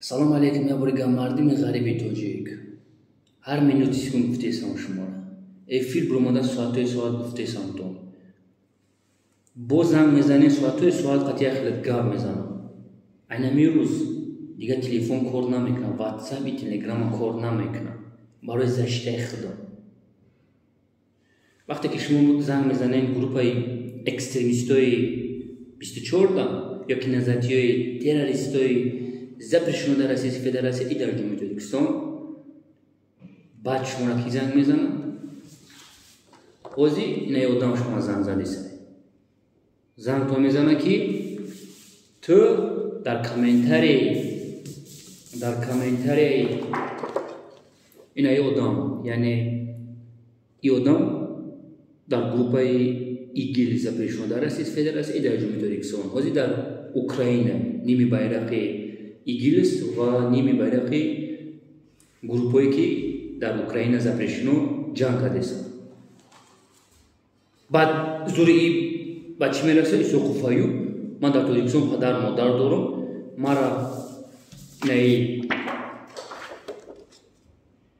سلام علیکم. یا بوری مردم غریبی توجیک. هر منوتی که گفته سام شما را. افیل برمودا ساعت گفته سام تو. بازم میزنه ساعت قطعی خلط گاب میزنه. اینا میروز دیگه تلفن کار نمیکنه. واتساپی تلگرام کار نمیکنه. برای زشته خدا. وقتی که شما زنگ میزنه گروپای اکستریمیستای 24 یا که نزدیای تروریستای запрещено در Российской Федерации и даже в Таджикистан. بعد شما را کی زنگ میزنه؟ خوزی اینه یادم شما زنگ زدی سری. زنگ تو میزنه کی؟ تو در کامنتاری اینه یادم یعنی یادم در گروپای ایگیل запрещено در Российской Федерации и даже в Таджикистан. خوزی در اوکراین نیمی bayrağı İngiliz ve nimi bayrağı grupoyu ki در Ukrayna запрещено جنگ کردند. بعد زوری بچه میلکسه ایسو خوفایو من در تاجیکستان پدر مادر دارم مرا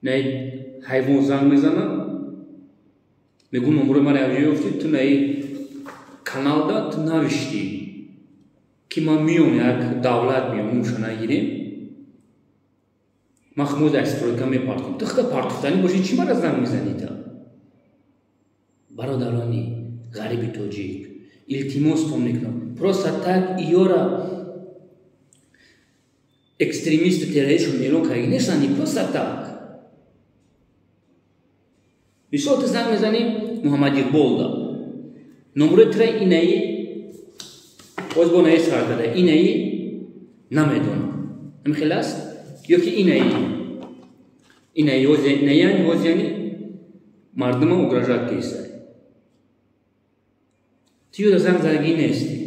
نه حیوان زنگ میزنه میگم نمره مرا یافتی تو نه کانال دا تو نوشتی که ما میام یک دولت میام موشو نگیریم محمود استرویکا میپارتیم تو خدا پارتفتانی باشی چی مرا زنگ میزنی تا برادرانی غریبی توجیک التماس تو میکنم просто так ایورا экстремист террорист میلون کاری نشانی просто так میشو تو زنگ میزنی محمد اقبال دا نمره تره اینایی باز با نهی سر داده اینایی نمیدونم نمیخلاص یا که اینایی وز یعنی مردم ها اگراجات کیسه تیو در زنگ زنگی نیستی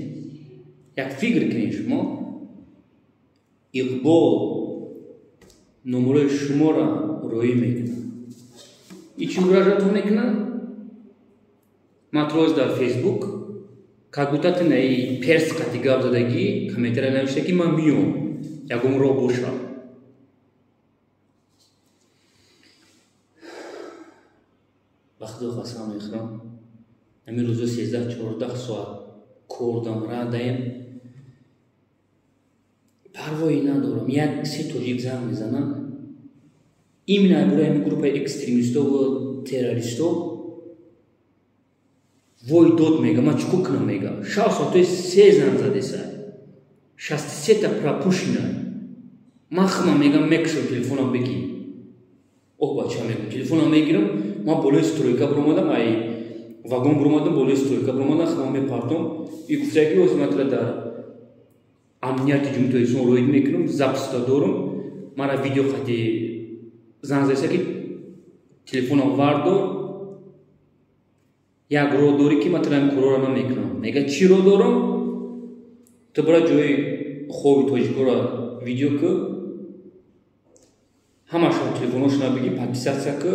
یک فکر کنید شما اقبال نمره شما را روی میکنه ایچی اگراجات هم میکنه ماتروز در فیسبوک как будто ты на перс категав задаги комментарий напиши ки ман миём ягон роҳ боша ба худо қасам мехӯрам ҳамин рӯзо 13-14 соат кордам радаем парвои надорам як се тоҷик занг мезанам именно бурай ҳамин группаи экстремистов ва террористов вой дод мега ма чукур кунам мега шав соатои 3 занг задеса 63 та пропущено ман хмам мегам мекушам телефонам бигир оҳ бача мегум телефонам мегирам ман болои стройка буромадам ай вагон буромадам болои стройка буромадам хмам мепартам и гуфтаги озматра дар амнияти ҷумҳурии Ислом роид мекунам записта дорам мара видео қати занг задеса ки телефонам вардор як роҳ дорӣ ки ман тирам корора намекунам мега чӣ роҳ дорам ту бара ҷои хоби тоҷикора видео ки ҳамашон телефоношона бигӣ подписатсия ки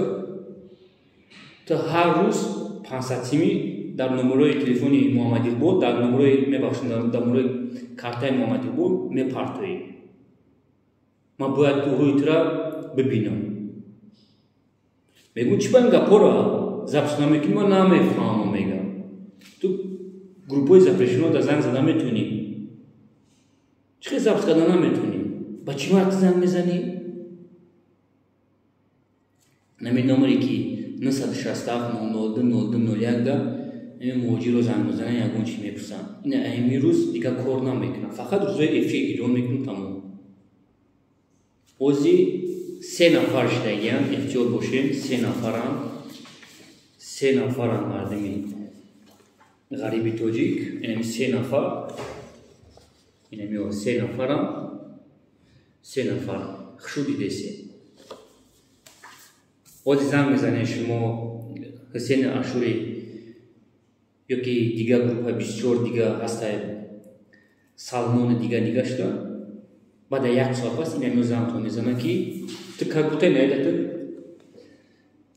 ту ҳар рӯз 500 сими дар номерои телефони Муҳаммад Иқбол дар номерои мебахшед дар номерои картаи Муҳаммад Иқбол мепартоӣ ман бояд рӯи тура бибинам мегӯ чӣ ба ин гапора запис намекунӣ ман намефаҳмам мегам ту группаи запрещено да занг зада метунӣ чӣ хел запис карда наметунӣ ба чӣ мард занг мезанӣ намин номере ки 967-02-02-01 да ин муҳоҷирро занг мезанан ягон чӣ мепурсанд ин ҳамин рӯз дига кор намекунам фақат рӯзои эфир эҷрон мекунам тамом ҳозир 3 нафар шидагиянд эҳтиёт бошем 3 нафаранд 3 нафаранд мардими ғариби тоҷик инами 3 нафар инами 3 нафаранд 3 нафар хушуди десе ҳозир занг мезанед шумо ҳусейни ашури ёки дигар группа 24 дига ҳаста салмони дига шуда баъда 1 соат пас инами зангто мезана ки ту как будто наедату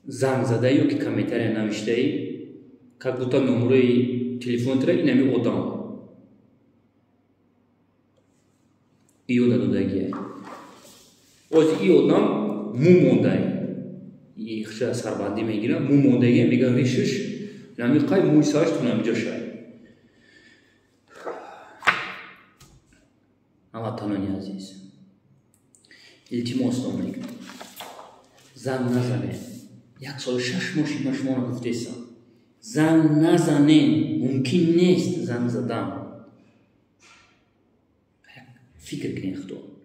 занг задаи ёки комментария навиштаи как будто номерои телефони тура инами одам ёда додагия از این آدم مو مونده این خشای سربندی میگیره مو مونده میگه ریشش نمیخوای موی سرش تو نمیجا شد هموطنانی عزیز التماس دارم میگم زن نزنه 1 سال 6 ماه شما رو گفته ایستم زن نزنه ممکن نیست زن زدن فکر کنی خدا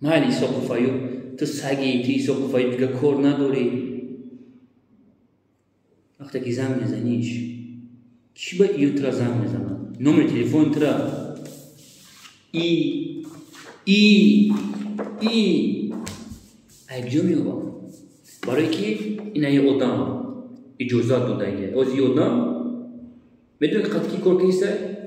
مال ایسا قفایو تو سگی تو ایسا قفایو دیگه کار نداری وقتی که زن میزنیش کی با ایو ترا زن میزنه نمره تلفن ترا ای ایجا میابا برای که این ای آدم اجازت داده از این آدم میدونی که قد کی کار کیسته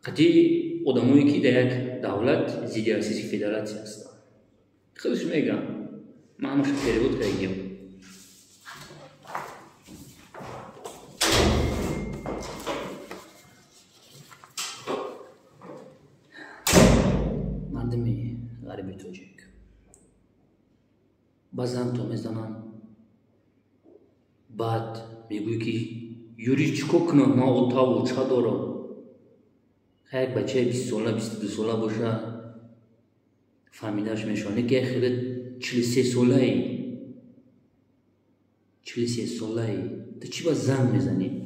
قدی آدمایی که در یک دولت زیر اساسی فدراسی هستند خودش میگم من همش پریود کردیم مردمی غریبی توجیک بازم تو میزنم بعد میگوی که یوری چیکو کنم ما اتاق و چا دارم یک بچه 20 ساله 22 ساله باشه فهمیدهش میشونه که خیلی 43 ساله ای 43 ساله ای تو چی با زن میزنی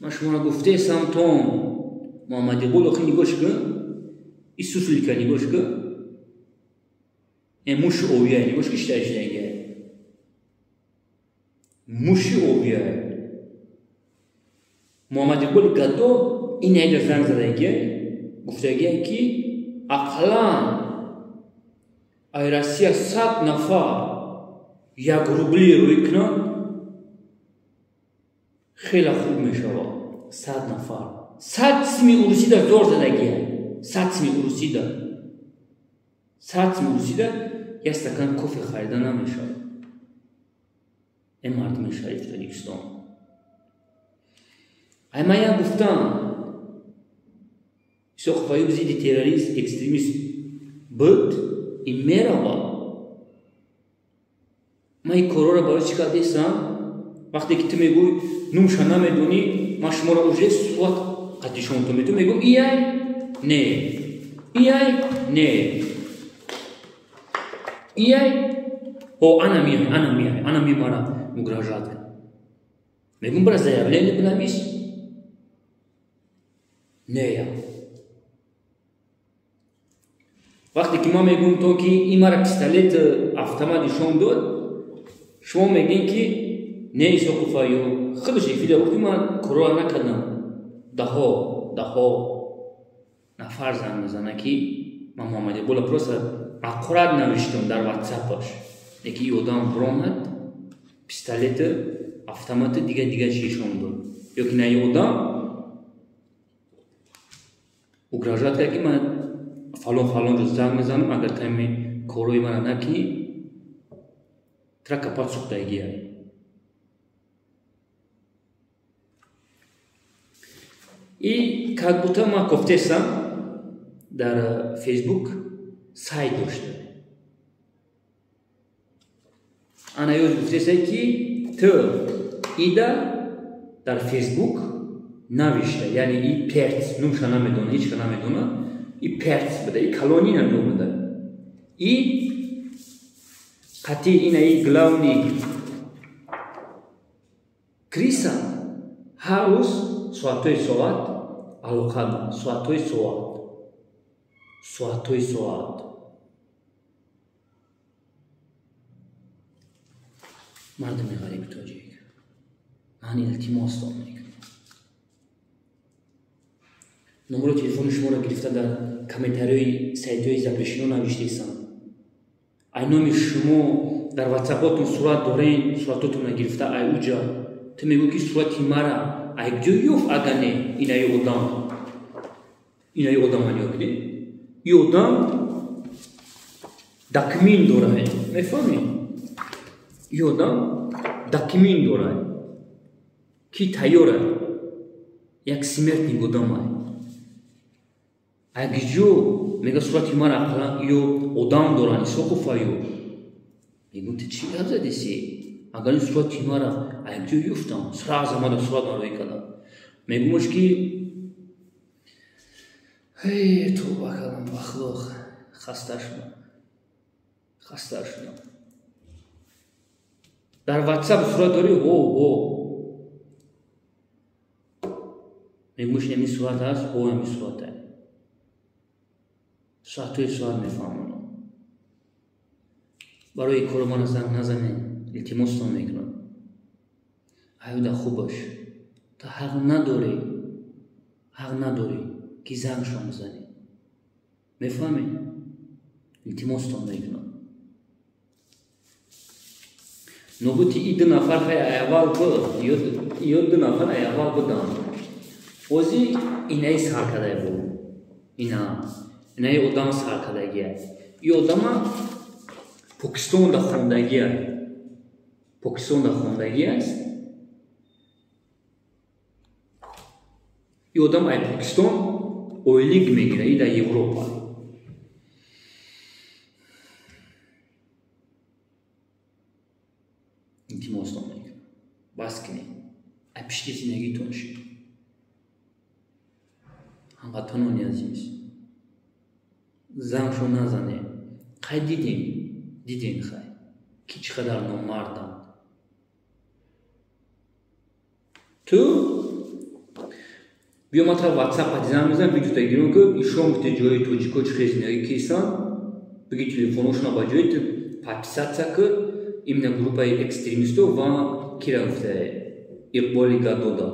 من شما را گفته سمتون محمد اقبال آخی نگاش کن ای سوسلی که نگاش کن این موش اویه نگاش کشترش نگه موش اویه محمد اقبال گدو این ایده زن زدگه گفتگه که اقلا ای راسیه 100 نفر 1 روبلی روی کنن خیلی خوب میشود 100 نفر 100 سیمی اروسی در دور زدگیه 100 سیمی اروسی در 100 سیمی اروسی در یک استکان کافی خریده نمیشود این مردم شریف تاجیکستان اما یا گفتم سوخ فایو زیدی تروریست اکستریمیست بود این میروا من این کارا را برای چیکار دیستم وقتی که تو میگوی نومشا نمیدونی ما شما را اوجه سوات قدیشون تو میتون میگو ایای نه ایای نه ایای او انا می مارا مگراجات کن میگم برای زیابلینی بنامیش نه یا وقتی که ما میگم تو که این مرا پیستالت اتومات شون داد شما میگین که نه ایسا قفایو خودش ایفیده وقتی من کرونا نکردم ده نفر زن میزنه که من محمد اقبال پروسه اقرار نوشتم در واتساپش یکی این آدم برامد پیستالت اتومات دیگه چیشون داد یا که نه این آدم اگراجات کرد که من فلان رو زنگ میزنم اگر تایمی کوروی من نکنی ترا کپات سوختگی هست این کاغبوتا ما گفته سم در فیسبوک سایت داشته انا یوز گفته سم که تو ایده در فیسبوک نوشته یعنی این پرت نومشا نمیدونه هیچ که نمیدونه این پرت بده این کلونی نمیدونه بده این قطعی اینه این گلاونی کریسا هاوس سواتوی سوات الوخان سواتوی سوات مردم غریب توجیه من التماس دارم نمره تلفن شما را گرفته در کامنتاری سایت‌های زبرشینو نوشته ایستم ای نام شما در واتساپاتون صورت دارین صورتاتون را گرفته ای اوجا تو میگو که صورتی مرا ای جو یوف اگنه این ای آدم هنیا بده این آدم دکمین داره میفهمی این آدم دکمین داره کی تیاره یک سیمرتنی آدم های Агиджо мега сурати мара ақла ё одам дорани соқуфаю. Мегум ти чи гап задиси? Агар ин сурати мара агиджо юфтам сразу мада сурат маро икада. Мегумаш ки эй тӯба кардам бахлох хаста шудам. Дар WhatsApp сурат дори ҳо. Мегумаш ин сурат аст, ҳо ин сурат аст. Саъатҳои соат мефаҳмонам. Барои кори ман занг назанед, илтимосатон мекунам. Аюда хуб бош. Ту ҳақ надорӣ ки зангшон бизанӣ. Мефаҳмӣ? Илтимосатон мекунам. Нобути и ду нафар аввал ё ду нафар аввал будам. Ози инаи саркадай буд. Инаи одам саркадагӣ аст. И одама Покистонда хондагӣ аст. И одам ай Покистон ойлик мегира, и дар Европа. Илтимосатон мекунам. Бас кинед. Ай пишти зиндагитон шид. Ҳамватанони азиз. Зангшо назанед. Қай дидин хай ки чӣ қадар номарданд. Ту биё матаб WhatsApp занг мезан видеота гирон ки ишон гуфте ҷои тоҷико чӣ хел зиндагӣ кисан, биги телефоношона ба ҷои подписатсия кир именно группаи экстремистов ва кира гуфте Иқболи Гадода.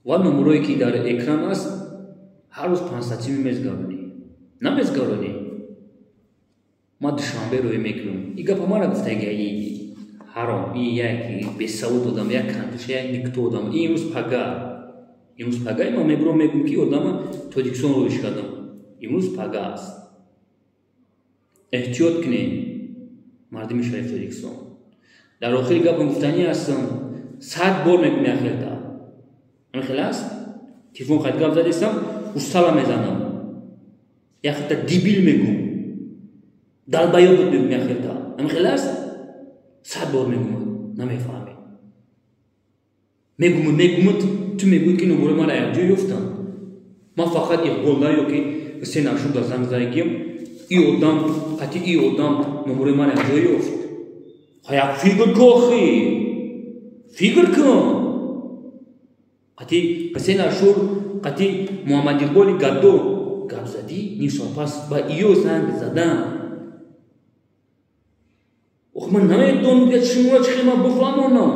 Ва номерое ки дар экран аст ҳар рӯз пансатсими мезгаронӣ. Намезгаронӣ. Ма душанбе рӯй мекунам. И гапа мара гуфтаги ҳаром, и як бесавод одам, як кантуша, як никто одам. И имрӯз пага ма мебурам мегум ки одама Тоҷикистон рӯйш кардам. Имрӯз пага аст. Эҳтиёт кунед, мардими шаҳри Тоҷикистон. Дар охири гапам гуфтанӣ ҳастам, 100 бор мегум яхелта. Ҳамин аст? Телефон қайд гап задистам, устала мезанам. Яхелта дебил мегум. Далбаёбот мегум яхелта. Ҳамин аст? 100 бор мегумад, намефаҳмӣ. Мегумад, ту мегӯӣ ки номерои мара якҷо ёфтам. Ман фақат Иқболда ёки Ҳусейн Ашурда занг задагим, и одам номерои мара якҷо ёфт. Як фикр кун охи. Фикр кун. Қати Ҳусейн Ашур, қати Муҳаммад Иқболи Гаддо гап задӣ, ним соат пас ба иё занг задам. Ох ман наметавонам ки шуморо чӣ хел ман бифаҳмонам.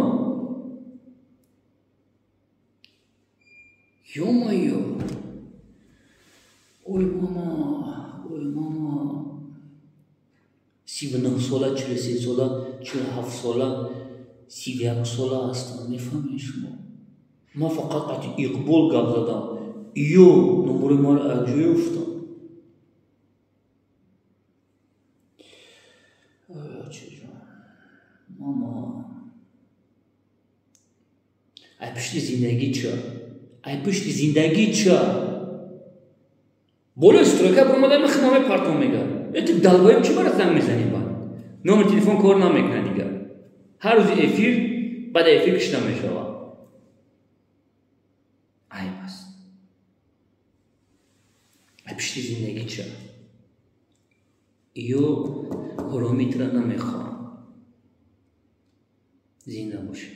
Ё-моё. Ой мама. 39 сола, 43 сола, 47 сола, 31 сола ҳастам. Мефаҳмед шумо? Ман фақат қати Иқбол гап задам. Иё номерои маро якҷо ёфтам. Мама. Ай пишти зиндагӣ ча? Болои стройка бомадан химаме партон мегӯяд. Эти далбоим чӣ бара занг мезанӣ ба? номер телефон кор намекунад дигар. Ҳар рӯзи эфир, баъд эфир кишида мешавад. Айб аст. Ай пишти зиндагӣ ча? Ё оромитра намехоҳам. Зинда бошед.